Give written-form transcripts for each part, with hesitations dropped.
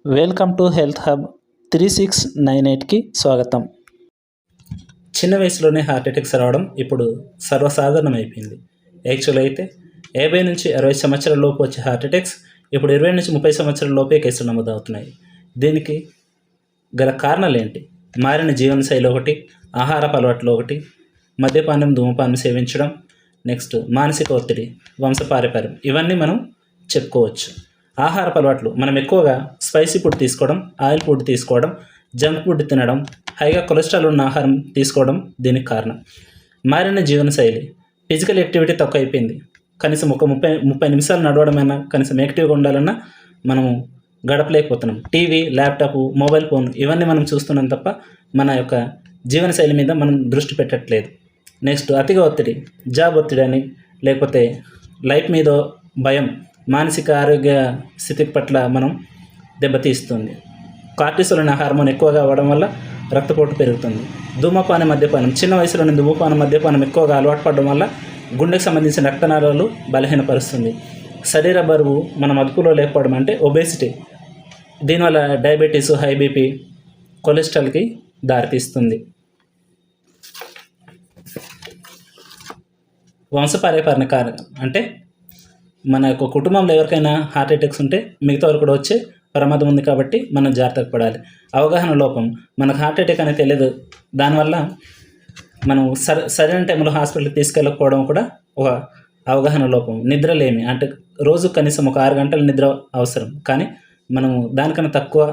Welcome to health hub 3698కి స్వాగతం. చిన్న వయసులోనే హార్ట్ అటాక్స్ రావడం ఇప్పుడు సర్వసాధారణం అయిపోయింది. యాక్చువల్ అయితే 50 నుంచి 60 సంవత్సరాల లోపు వచ్చే హార్ట్ అటాక్స్ ఇప్పుడు 20 నుంచి 30 సంవత్సరాల లోపే కేసులు నమోదవుతున్నాయి. దీనికి గల కారణాలు ఏంటి? మారిన జీవనశైలి ఒకటి, ఆహారపు అలవాట్లు ఒకటి, మద్యపానం ధూమపానం సేవించడం, నెక్స్ట్ మానసిక ఒత్తిడి, వంశపారంపర్యం, ఇవన్నీ మనం చెప్పుకోవచ్చు. ఆహారపు అలవాట్లు మనం ఎక్కువగా స్పైసీ ఫుడ్ తీసుకోవడం, ఆయిల్ ఫుడ్ తీసుకోవడం, జంక్ ఫుడ్ తినడం, హైగా కొలెస్ట్రాల్ ఉన్న ఆహారం తీసుకోవడం దీనికి కారణం. మారిన జీవనశైలి, ఫిజికల్ యాక్టివిటీ తక్కువ అయిపోయింది. కనీసం ఒక 30 నిమిషాలు నడవడమైనా, కనీసం యాక్టివ్గా ఉండాలన్నా మనము గడపలేకపోతున్నాం. టీవీ, ల్యాప్టాప్, మొబైల్ ఫోన్ ఇవన్నీ మనం చూస్తున్నాం తప్ప మన యొక్క జీవనశైలి మీద మనం దృష్టి పెట్టట్లేదు. నెక్స్ట్ అతిగా ఒత్తిడి, జాబ్ ఒత్తిడి అని, లేకపోతే లైఫ్ మీద భయం, మానసిక ఆరోగ్య స్థితి పట్ల మనం దెబ్బతీస్తుంది. కార్టిసోల్ అనే హార్మోన్ ఎక్కువగా అవ్వడం వల్ల రక్తపోటు పెరుగుతుంది. ధూమపానం, మద్యపానం, చిన్న వయసులోనే ధూమపానం, మద్యపానం ఎక్కువగా అలవాటు పడడం వల్ల గుండెకు సంబంధించిన రక్తనాళాలు బలహీనపరుస్తుంది. శరీర బరువు మనం అదుపులో లేకపోవడం అంటే ఒబేసిటీ, దీనివల్ల డయాబెటీస్, హై బీపీ, కొలెస్ట్రాల్కి దారితీస్తుంది. వంశపారంపర్య కారణం అంటే మన యొక్క కుటుంబంలో ఎవరికైనా హార్ట్ అటాక్స్ ఉంటే మిగతా వారు కూడా వచ్చే ప్రమాదం ఉంది. కాబట్టి మనం జాగ్రత్తగా పడాలి. అవగాహన లోపం, మనకు హార్ట్ అటాక్ అనేది తెలియదు, దానివల్ల మనం సరైన టైంలో హాస్పిటల్కి తీసుకెళ్ళకపోవడం కూడా ఒక అవగాహన లోపం. నిద్రలేమి అంటే రోజు కనీసం ఒక 6 గంటల నిద్ర అవసరం, కానీ మనము దానికన్నా తక్కువ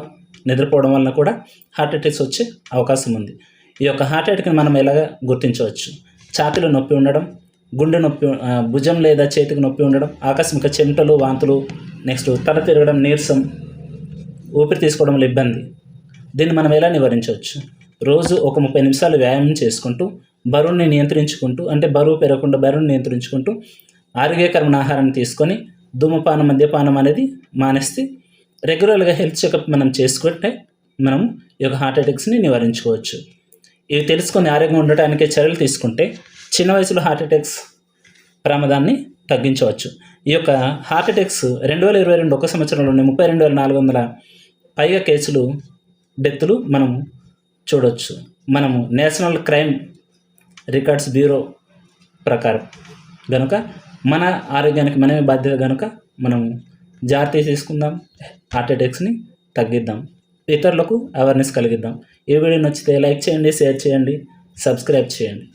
నిద్రపోవడం వల్ల కూడా హార్ట్ అటాక్స్ వచ్చే అవకాశం ఉంది. ఈ యొక్క హార్ట్ అటాక్ని మనం ఎలాగ గుర్తించవచ్చు? ఛాతీలో నొప్పి ఉండడం, గుండె నొప్పి, భుజం లేదా చేతికి నొప్పి ఉండడం, ఆకస్మిక చెమటలు, వాంతులు, నెక్స్ట్ తల తిరగడం, నీరసం, ఊపిరి తీసుకోవడంలో ఇబ్బంది. దీన్ని మనం ఎలా నివారించవచ్చు? రోజు ఒక 30 నిమిషాలు వ్యాయామం చేసుకుంటూ, బరువుని నియంత్రించుకుంటూ, అంటే బరువు పెరగకుండా బరువుని నియంత్రించుకుంటూ, ఆరోగ్యకరమైన ఆహారాన్ని తీసుకొని, ధూమపానం, మద్యపానం అనేది మానేస్తే, రెగ్యులర్గా హెల్త్ చెకప్ మనం చేసుకుంటే మనం ఈ యొక్క హార్ట్ అటాక్స్ని నివారించుకోవచ్చు. ఇవి తెలుసుకొని ఆరోగ్యంగా ఉండటానికే చర్యలు తీసుకుంటే చిన్న వయసులో హార్ట్ అటాక్స్ ప్రమాదాన్ని తగ్గించవచ్చు. ఈ యొక్క హార్ట్ అటాక్స్ 2022 ఒక సంవత్సరంలోనే 32,400 పైగా కేసులు, డెత్తులు మనం చూడవచ్చు. మనము నేషనల్ క్రైమ్ రికార్డ్స్ బ్యూరో ప్రకారం కనుక మన ఆరోగ్యానికి మనమే బాధ్యత కనుక మనం జాగ్రత్త తీసుకుందాం, హార్ట్ అటాక్స్ని తగ్గిద్దాం, ఇతరులకు అవేర్నెస్ కలిగిద్దాం. ఈ వీడియో నచ్చితే లైక్ చేయండి, షేర్ చేయండి, సబ్స్క్రైబ్ చేయండి.